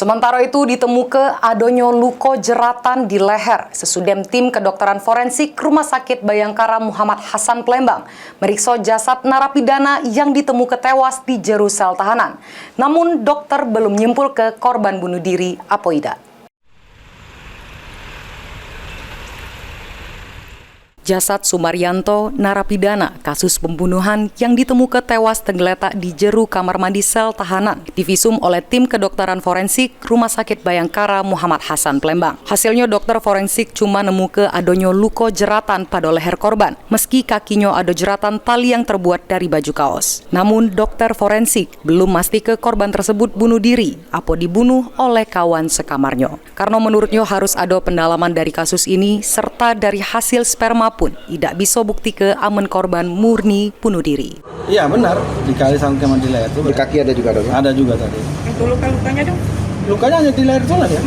Sementara itu ditemukan adanya luka jeratan di leher. Sesudem tim kedokteran forensik Rumah Sakit Bayangkara Muhammad Hasan Palembang meriksa jasad narapidana yang ditemukan tewas di jero sel tahanan. Namun dokter belum nyimpul ke korban bunuh diri apa tidak. Jasad Sumaryanto, narapidana kasus pembunuhan yang ditemukan tewas tergeletak di jero kamar mandi sel tahanan, divisum oleh tim kedokteran forensik Rumah Sakit Bayangkara Muhammad Hasan Palembang. Hasilnya dokter forensik cuma nemuke adonyo luka jeratan pada leher korban, meski kakinya ada jeratan tali yang terbuat dari baju kaos. Namun dokter forensik belum mastike korban tersebut bunuh diri atau dibunuh oleh kawan sekamarnya. Karena menurutnya harus ada pendalaman dari kasus ini serta dari hasil sperma pun tidak bisa bukti ke aman korban murni bunuh diri. Iya benar, dikali sangkaman di leher itu. Di kaki ada juga dong? Ada juga tadi. Itu luka-lukanya dong? Lukanya hanya di leher itu lah ya.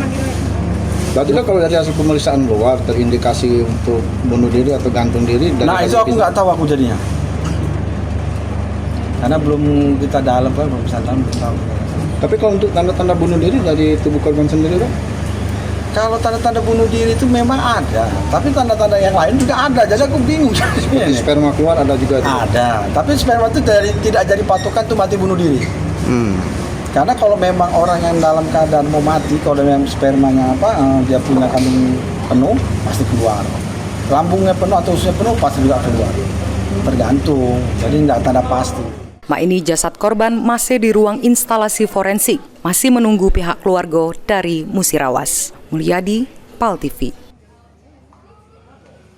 Berarti kan kalau dari hasil pemeriksaan luar terindikasi untuk bunuh diri atau gantung diri. Nah itu aku nggak tahu aku jadinya. Karena belum kita dalam kan, belum bisa dalam, belum tahu. Tapi kalau untuk tanda-tanda bunuh diri dari tubuh korban sendiri dong? Kalau tanda-tanda bunuh diri itu memang ada, tapi tanda-tanda yang lain juga ada. Jadi aku bingung. Seperti sperma keluar ada juga? Ada, tapi sperma itu tidak jadi patokan tuh mati bunuh diri. Karena kalau memang orang yang dalam keadaan mau mati, kalau memang spermanya dia punya kandung penuh, pasti keluar. Lambungnya penuh atau ususnya penuh, pasti juga keluar. Tergantung, jadi nggak tanda pasti. Ini jasad korban masih di ruang instalasi forensik, masih menunggu pihak keluarga dari Musirawas. Mulyadi, PAL TV.